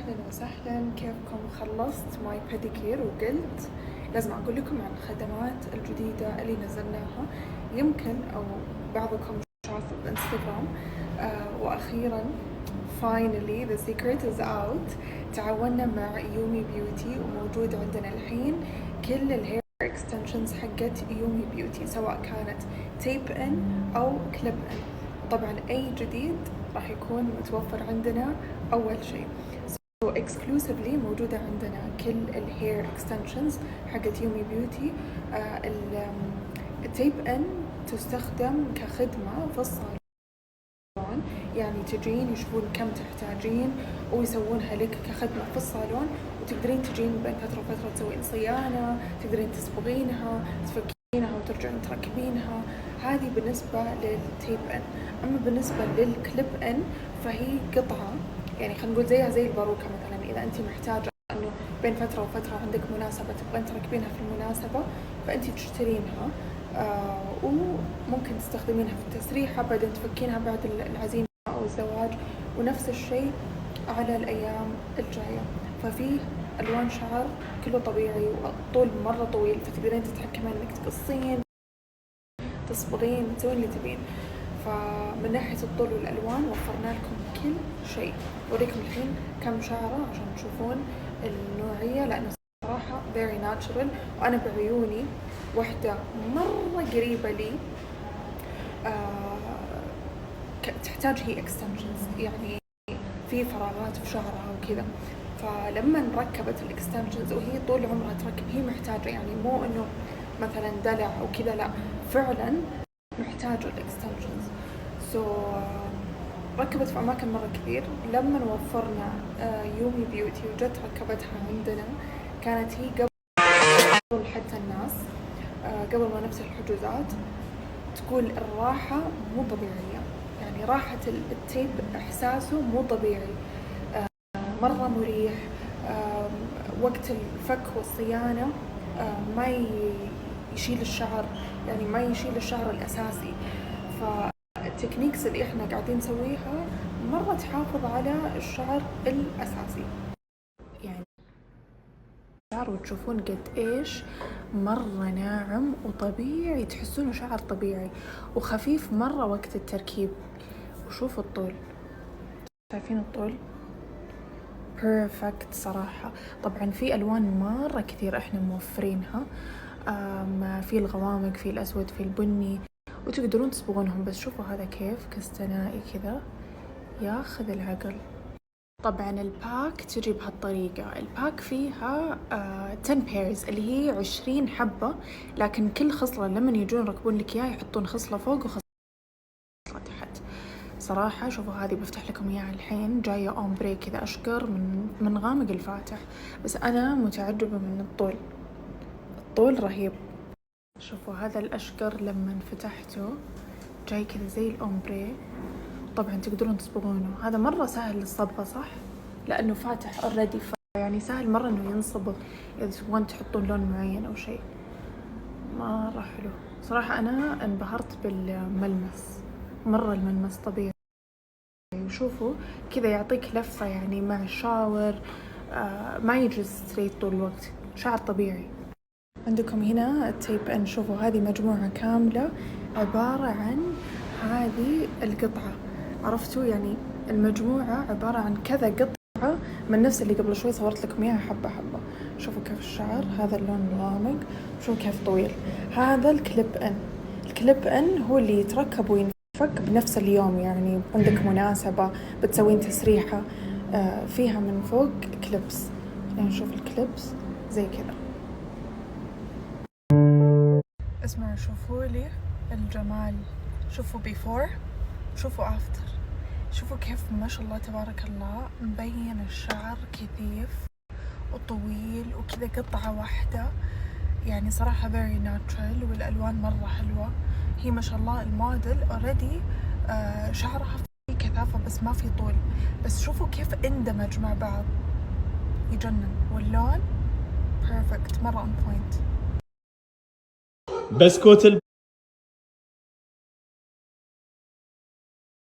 أهلا وسهلا، كيفكم؟ خلصت ماي بيديكير وقلت لازم أقول لكم عن الخدمات الجديدة اللي نزلناها. يمكن أو بعضكم شافوا بإنستغرام. وأخيرا finally the secret is out. تعاوننا مع يومي بيوتي وموجود عندنا الحين كل الهير اكستنشنز حقت يومي بيوتي، سواء كانت تيب ان أو كليب ان. طبعا أي جديد راح يكون متوفر عندنا أول شيء. اكسكلوسيفلي موجودة عندنا كل الهير اكستنشنز حقت يومي بيوتي. التيب ان تستخدم كخدمة في الصالون، يعني تجين يشوفون كم تحتاجين ويسوونها لك كخدمة في الصالون، وتقدرين تجين بين فترة وفترة تسوين صيانة، تقدرين تصبغينها، تفكينها وترجعين تركبينها. هذه بالنسبة للتيب ان. أما بالنسبة للكليب ان فهي قطعة، يعني خلينا نقول زيها زي الباروكة مثلا. إذا أنت محتاجة إنه بين فترة وفترة عندك مناسبة تبغين تركبينها في المناسبة فأنت تشترينها، وممكن تستخدمينها في التسريحة، بعدين تفكينها بعد العزيمة أو الزواج، ونفس الشيء على الأيام الجاية. ففيه ألوان شعر كله طبيعي والطول مرة طويل، فتقدرين تتحكمين إنك تقصين، تصبغين، تسوين اللي تبين. فمن ناحية الطول والألوان وفرنا لكم كل شيء. أوريكم الحين كم شعرة عشان تشوفون النوعية، لأنه صراحة very natural. وأنا بعيوني واحدة مرة قريبة لي تحتاج هي extensions، يعني في فراغات في شعرها وكذا. فلما ركبت الاكستنشنز وهي طول عمرها تركب، هي محتاجة، يعني مو إنه مثلا دلع أو كذا، لا فعلا محتاجة الاكستنشنز. ركبت في أماكن مرة كثير. لما وفرنا يومي بيوتي وجت ركبتها عندنا، كانت هي قبل حتى الناس، قبل ما نفس الحجوزات، تقول الراحة مو طبيعية. يعني راحة التيب إحساسه مو طبيعي، مرة مريح. وقت الفك والصيانة ما يشيل الشعر، يعني ما يشيل الشعر الأساسي. فالتكنيكس اللي إحنا قاعدين نسويها مرة تحافظ على الشعر الأساسي، يعني شعر وتشوفون قد إيش مرة ناعم وطبيعي، تحسونه شعر طبيعي وخفيف مرة وقت التركيب. وشوفوا الطول، شايفين الطول بيرفكت صراحة. طبعا في ألوان مرة كثير إحنا موفرينها، في الغوامق، في الأسود، في البني، وتقدرون تصبغونهم. بس شوفوا هذا كيف كستنائي كذا ياخذ العقل. طبعا الباك تجي بهالطريقة. الباك فيها 10 pairs اللي هي 20 حبة، لكن كل خصلة لما يجون يركبون لك إياه يحطون خصلة فوق وخصلة تحت. صراحة شوفوا هذه بفتح لكم إياها الحين، جاية أومبري كذا أشقر من غامق الفاتح، بس أنا متعجبة من الطول رهيب. شوفوا هذا الأشقر لما فتحته جاي كذا زي الأومبري. طبعا تقدرون تصبغونه، هذا مرة سهل للصبغة صح، لأنه فاتح already، يعني سهل مرة إنه ينصبغ إذا تبغون تحطون لون معين أو شيء. مرة حلو صراحة، أنا انبهرت بالملمس، مرة الملمس طبيعي. وشوفوا كذا يعطيك لفة يعني مع الشاور، ما يجي ستريت طول الوقت، شعر طبيعي. عندكم هنا التيب ان. شوفوا هذه مجموعة كاملة عبارة عن هذه القطعة، عرفتوا يعني المجموعة عبارة عن كذا قطعة من نفس اللي قبل شوي صورت لكم اياها حبة حبة. شوفوا كيف الشعر، هذا اللون الغامق، شوفوا كيف طويل. هذا الكليب ان. الكليب ان هو اللي يتركب وينفك بنفس اليوم، يعني عندك مناسبة بتسوين تسريحة فيها من فوق كليبس. يعني نشوف الكليبس زي كذا. اسمعوا شوفوا لي الجمال، شوفوا before، شوفوا after، شوفوا كيف ما شاء الله تبارك الله مبين الشعر كثيف وطويل وكذا قطعة واحدة. يعني صراحة very natural، والألوان مرة حلوة. هي ما شاء الله الموديل already شعرها في كثافة بس ما في طول، بس شوفوا كيف اندمج مع بعض، يجنن. واللون perfect مرة on point. بسكوت